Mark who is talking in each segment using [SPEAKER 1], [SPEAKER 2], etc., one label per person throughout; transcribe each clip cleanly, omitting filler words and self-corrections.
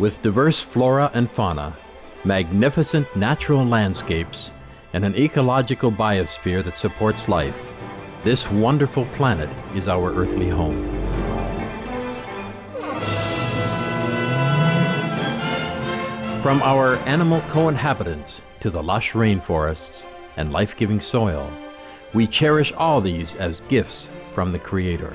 [SPEAKER 1] With diverse flora and fauna, magnificent natural landscapes, and an ecological biosphere that supports life, this wonderful planet is our earthly home. From our animal co-inhabitants to the lush rainforests and life-giving soil, we cherish all these as gifts from the Creator.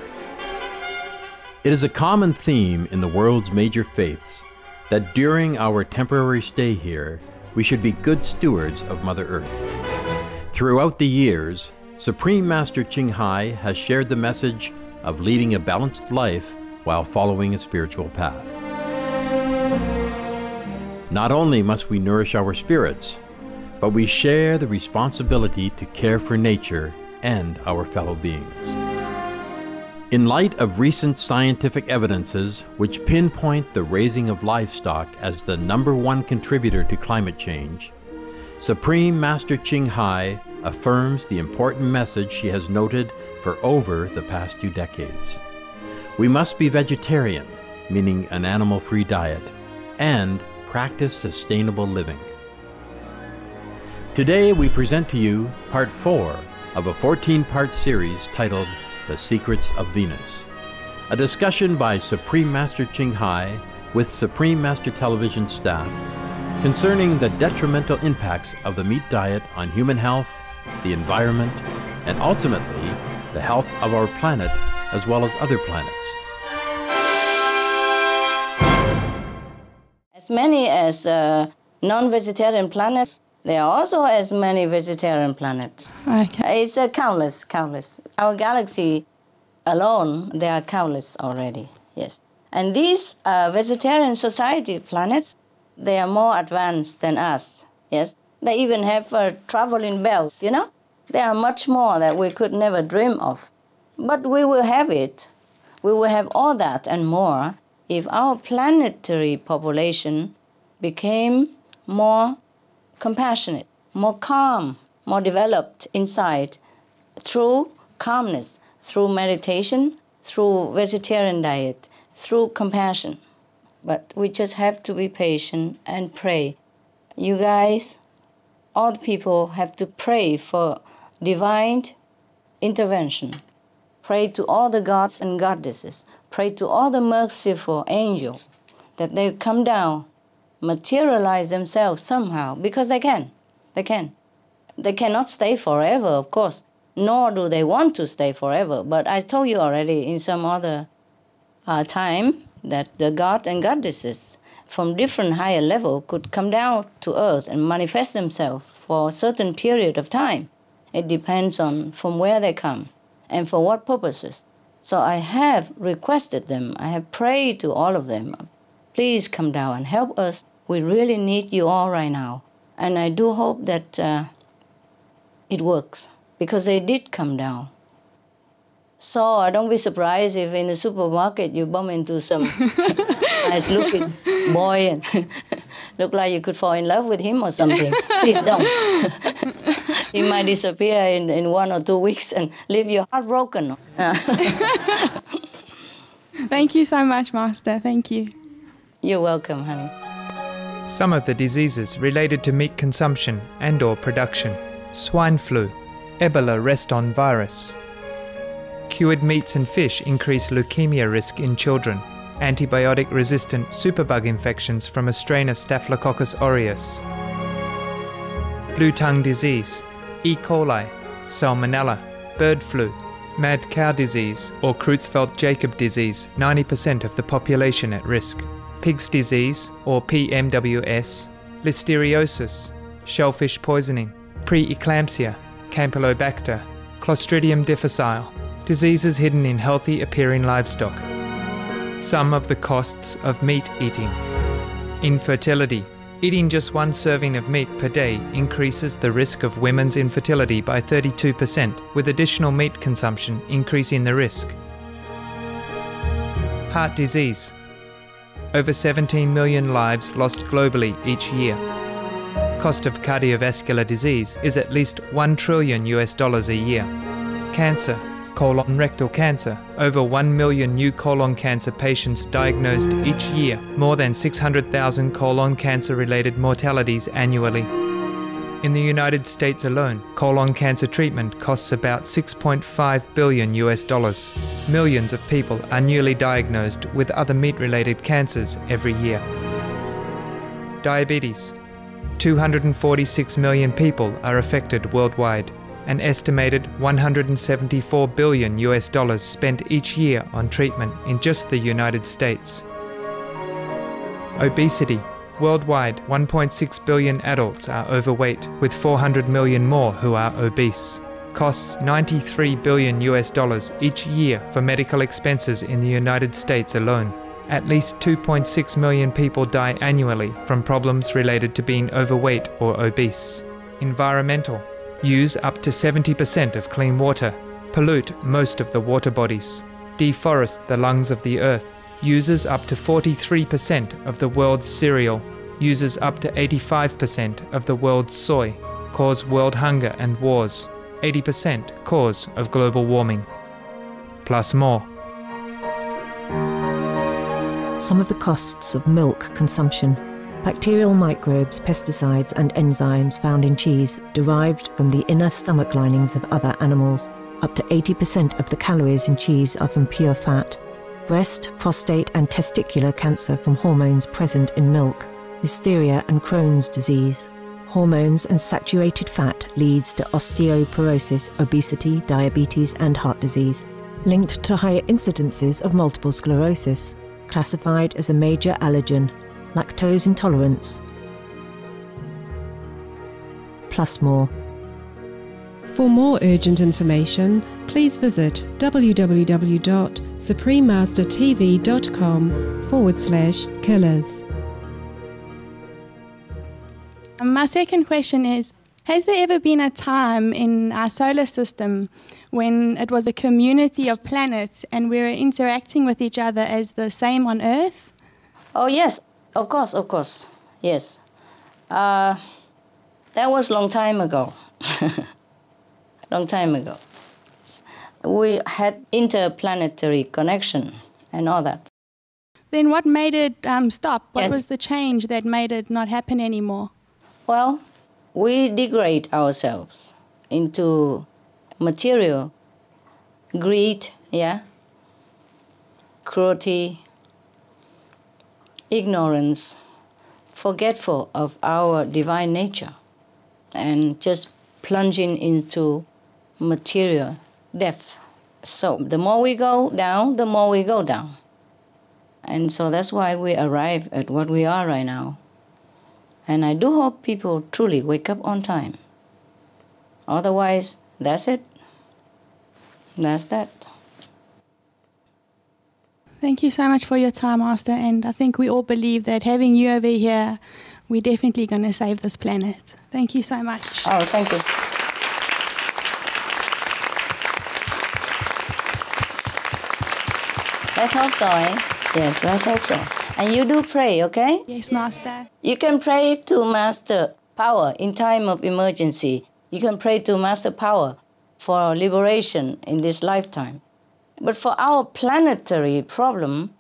[SPEAKER 1] It is a common theme in the world's major faiths that during our temporary stay here, we should be good stewards of Mother Earth. Throughout the years, Supreme Master Ching Hai has shared the message of leading a balanced life while following a spiritual path. Not only must we nourish our spirits, but we share the responsibility to care for nature and our fellow beings. In light of recent scientific evidences which pinpoint the raising of livestock as the #1 contributor to climate change, Supreme Master Ching Hai affirms the important message she has noted for over the past 2 decades. We must be vegetarian, meaning an animal-free diet, and practice sustainable living. Today we present to you part 4 of a 14-part series titled The Secrets of Venus, a discussion by Supreme Master Ching Hai with Supreme Master Television staff concerning the detrimental impacts of the meat diet on human health, the environment, and ultimately the health of our planet as well as other planets.
[SPEAKER 2] As many as non-vegetarian planets, there are also as many vegetarian planets.
[SPEAKER 3] Okay.
[SPEAKER 2] It's countless. Our galaxy alone, there are countless already, yes. And these vegetarian society planets, they are more advanced than us, yes. They even have traveling bells, you know? There are much more that we could never dream of. But we will have it. We will have all that and more if our planetary population became more compassionate, more calm, more developed inside through calmness, through meditation, through vegetarian diet, through compassion. But we just have to be patient and pray. You guys, all the people have to pray for divine intervention. Pray to all the gods and goddesses. Pray to all the merciful angels that they come down, materialize themselves somehow, because they can. They can. They cannot stay forever, of course, nor do they want to stay forever. But I told you already in some other time that the gods and goddesses from different higher level could come down to earth and manifest themselves for a certain period of time. It depends on from where they come and for what purposes. So I have requested them, I have prayed to all of them, please come down and help us. We really need you all right now. And I do hope that it works, because they did come down. So don't be surprised if in the supermarket you bump into some nice-looking boy and look like you could fall in love with him or something. Please don't. He might disappear in 1 or 2 weeks and leave you heartbroken.
[SPEAKER 3] Thank you so much, Master. Thank you.
[SPEAKER 2] You're welcome, honey.
[SPEAKER 4] Some of the diseases related to meat consumption and/or production: swine flu, Ebola reston virus. Cured meats and fish increase leukemia risk in children. Antibiotic-resistant superbug infections from a strain of Staphylococcus aureus. Blue tongue disease, E. coli, salmonella, bird flu, mad cow disease or Creutzfeldt-Jakob disease, 90% of the population at risk. Pig's disease or PMWS, listeriosis, shellfish poisoning, preeclampsia, Campylobacter, Clostridium difficile, diseases hidden in healthy appearing livestock. Some of the costs of meat eating. Infertility. Eating just 1 serving of meat per day increases the risk of women's infertility by 32%, with additional meat consumption increasing the risk. Heart disease. Over 17 million lives lost globally each year. Cost of cardiovascular disease is at least $1 trillion a year. Cancer. Colon rectal cancer. Over 1 million new colon cancer patients diagnosed each year, more than 600,000 colon cancer-related mortalities annually. In the United States alone, colon cancer treatment costs about $6.5 billion. Millions of people are newly diagnosed with other meat-related cancers every year. Diabetes. 246 million people are affected worldwide. An estimated $174 billion spent each year on treatment in just the United States. Obesity. Worldwide, 1.6 billion adults are overweight, with 400 million more who are obese. Costs $93 billion each year for medical expenses in the United States alone. At least 2.6 million people die annually from problems related to being overweight or obese. Environmental. Use up to 70% of clean water. Pollute most of the water bodies. Deforest the lungs of the earth. Uses up to 43% of the world's cereal. Uses up to 85% of the world's soy. Cause world hunger and wars. 80% cause of global warming. Plus more.
[SPEAKER 5] Some of the costs of milk consumption. Bacterial microbes, pesticides and enzymes found in cheese derived from the inner stomach linings of other animals. Up to 80% of the calories in cheese are from pure fat. Breast, prostate and testicular cancer from hormones present in milk. Listeria and Crohn's disease. Hormones and saturated fat leads to osteoporosis, obesity, diabetes and heart disease. Linked to higher incidences of multiple sclerosis. Classified as a major allergen. Lactose intolerance. Plus more.
[SPEAKER 6] For more urgent information, please visit www.suprememastertv.com/killers.
[SPEAKER 3] My second question is, has there ever been a time in our solar system when it was a community of planets and we were interacting with each other as the same on Earth?
[SPEAKER 2] Oh, yes. Of course, yes. That was long time ago. Long time ago. We had interplanetary connection and all that.
[SPEAKER 3] Then what made it stop? What
[SPEAKER 2] Yes.
[SPEAKER 3] was the change that made it not happen anymore?
[SPEAKER 2] Well, we degrade ourselves into material, greed, cruelty, ignorance, forgetful of our divine nature, and just plunging into material depth. So the more we go down, the more we go down. And so that's why we arrive at what we are right now. And I do hope people truly wake up on time. Otherwise, that's it. That's that.
[SPEAKER 3] Thank you so much for your time, Master, and I think we all believe that having you over here, we're definitely going to save this planet. Thank you so much.
[SPEAKER 2] Oh, thank you. Let's hope so, eh? Yes, let's hope so. And you do pray, okay?
[SPEAKER 3] Yes, Master.
[SPEAKER 2] You can pray to Master Power in time of emergency. You can pray to Master Power for liberation in this lifetime. But for our planetary problem,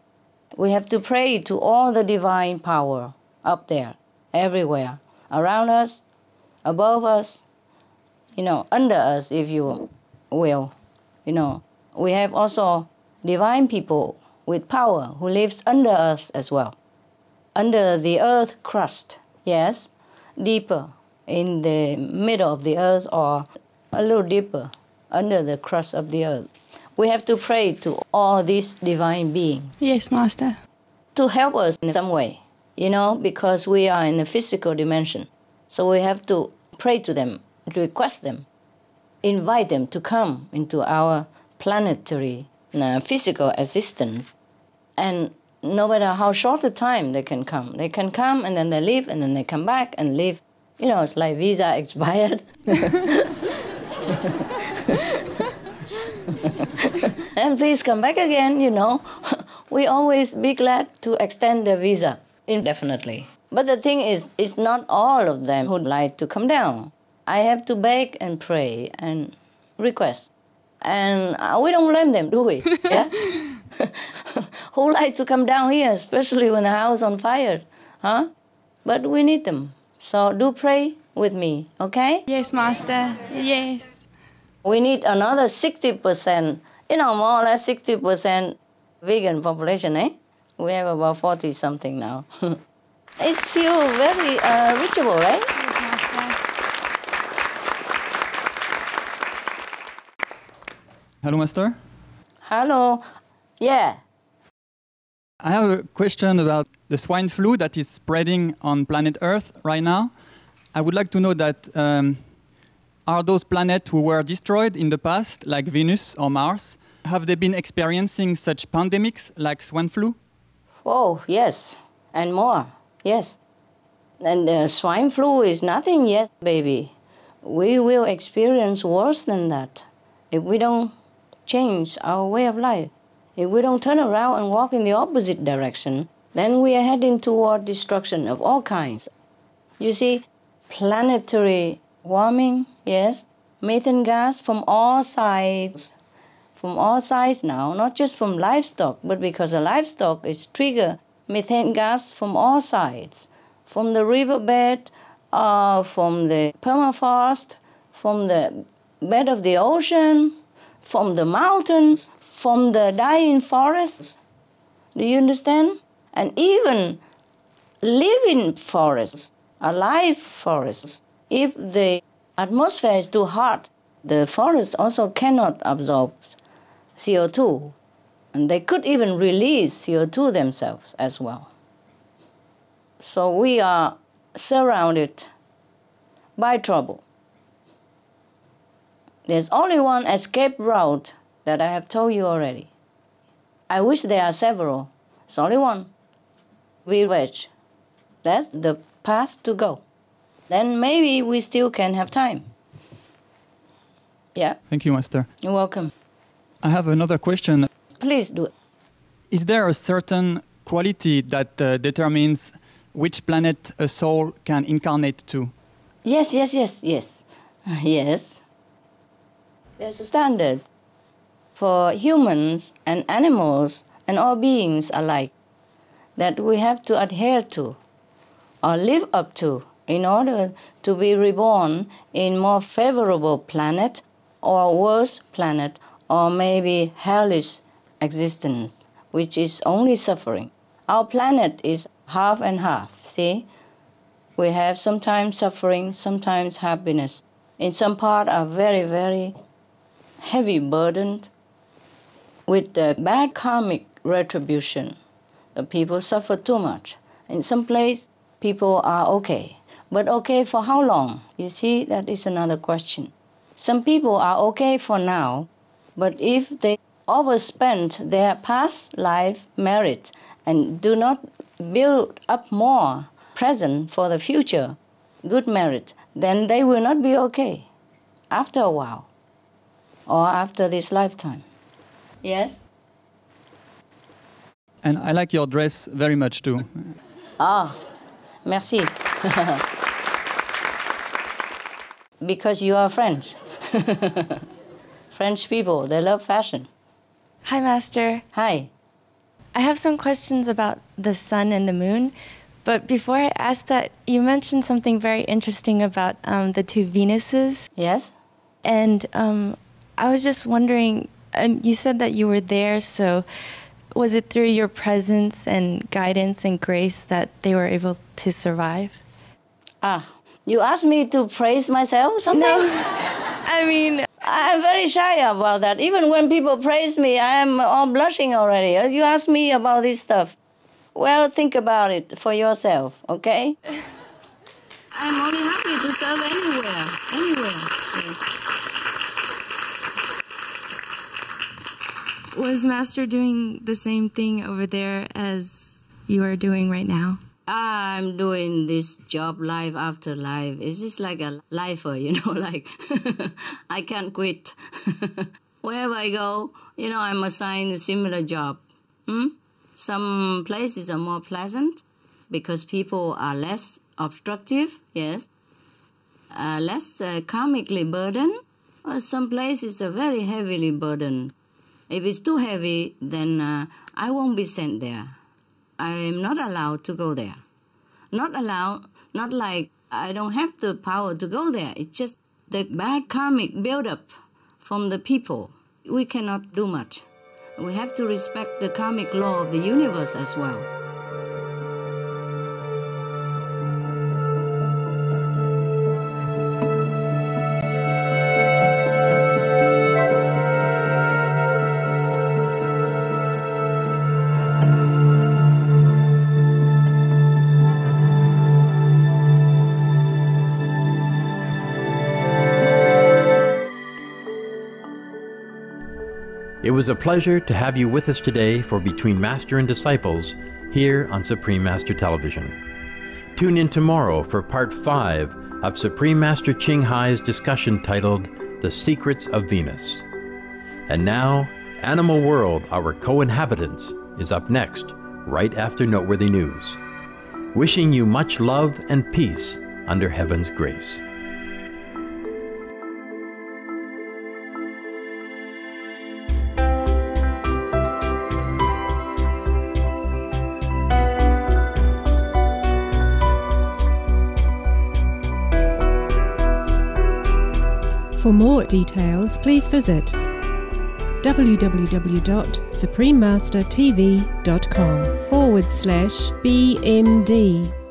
[SPEAKER 2] we have to pray to all the divine power up there, everywhere, around us, above us, under us, if you will. We have also divine people with power who lives under us as well, under the earth crust, yes, deeper in the middle of the earth or a little deeper under the crust of the earth. We have to pray to all these divine beings.
[SPEAKER 3] Yes, Master.
[SPEAKER 2] To help us in some way, because we are in a physical dimension. So we have to pray to them, request them, invite them to come into our planetary physical existence. And no matter how short the time they can come and then they leave and then they come back and leave. It's like visa expired. And please come back again, We always be glad to extend the visa indefinitely. But the thing is, it's not all of them who'd like to come down. I have to beg and pray and request. And we don't blame them, do we? Yeah? Who like to come down here, especially when the house on fire? Huh? But we need them. So do pray with me, okay?
[SPEAKER 3] Yes, Master. Yes.
[SPEAKER 2] We need another 60%, more or less 60% vegan population, eh? We have about 40-something now. It feels very reachable, right?
[SPEAKER 3] Yes, Master.
[SPEAKER 7] Hello, Master.
[SPEAKER 2] Hello. Yeah.
[SPEAKER 7] I have a question about the swine flu that is spreading on planet Earth right now. I would like to know that are those planets who were destroyed in the past, like Venus or Mars, have they been experiencing such pandemics like swine flu?
[SPEAKER 2] Oh, yes. And more. Yes. And swine flu is nothing yet, baby. We will experience worse than that if we don't change our way of life. If we don't turn around and walk in the opposite direction, then we are heading toward destruction of all kinds. You see, planetary warming, yes, methane gas from all sides now, not just from livestock, but because the livestock is trigger methane gas from all sides, from the riverbed, from the permafrost, from the bed of the ocean, from the mountains, from the dying forests. Do you understand? And even living forests, alive forests. If the atmosphere is too hot, the forests also cannot absorb CO2. And they could even release CO2 themselves as well. So we are surrounded by trouble. There's only one escape route that I have told you already. I wish there are several. It's only one. We wedge. That's the path to go. Then maybe we still can have time. Yeah.
[SPEAKER 7] Thank you, Master.
[SPEAKER 2] You're welcome.
[SPEAKER 7] I have another question.
[SPEAKER 2] Please do it.
[SPEAKER 7] Is there a certain quality that determines which planet a soul can incarnate to?
[SPEAKER 2] Yes. Yes. There's a standard for humans and animals and all beings alike that we have to adhere to or live up to in order to be reborn in more favorable planet or worse planet or maybe hellish existence, which is only suffering. Our planet is half and half, see? We have sometimes suffering, sometimes happiness. In some part are very, very heavy burdened with the bad karmic retribution. The people suffer too much. In some place, people are okay. But okay for how long? You see, that is another question. Some people are okay for now, but if they overspend their past life merit and do not build up more present for the future good merit, then they will not be okay after a while or after this lifetime. Yes?
[SPEAKER 7] And I like your dress very much too.
[SPEAKER 2] Ah, merci. Because you are French. French people, they love fashion.
[SPEAKER 8] Hi, Master.
[SPEAKER 2] Hi.
[SPEAKER 8] I have some questions about the sun and the moon. But before I ask that, you mentioned something very interesting about the two Venuses.
[SPEAKER 2] Yes?
[SPEAKER 8] And I was just wondering, you said that you were there, so was it through your presence and guidance and grace that they were able to survive?
[SPEAKER 2] Ah, you asked me to praise myself or something?
[SPEAKER 8] No, I mean...
[SPEAKER 2] I'm very shy about that. Even when people praise me, I am all blushing already. You ask me about this stuff. Well, think about it for yourself, okay? I'm only happy to serve anywhere. Yes.
[SPEAKER 8] Was Master doing the same thing over there as you are doing right now?
[SPEAKER 2] I'm doing this job life after life. It's just like a lifer, like I can't quit. Wherever I go, I'm assigned a similar job. Some places are more pleasant because people are less obstructive, yes, less karmically burdened. Some places are very heavily burdened. If it's too heavy, then I won't be sent there. I am not allowed to go there. Not allowed, not like I don't have the power to go there. It's just the bad karmic build-up from the people. We cannot do much. We have to respect the karmic law of the universe as well.
[SPEAKER 1] It was a pleasure to have you with us today for Between Master and Disciples here on Supreme Master Television. Tune in tomorrow for Part 5 of Supreme Master Ching Hai's discussion titled The Secrets of Venus. And now, Animal World, Our Co-Inhabitants, is up next, right after Noteworthy News. Wishing you much love and peace under Heaven's grace.
[SPEAKER 6] For more details, please visit www.suprememastertv.com/BMD.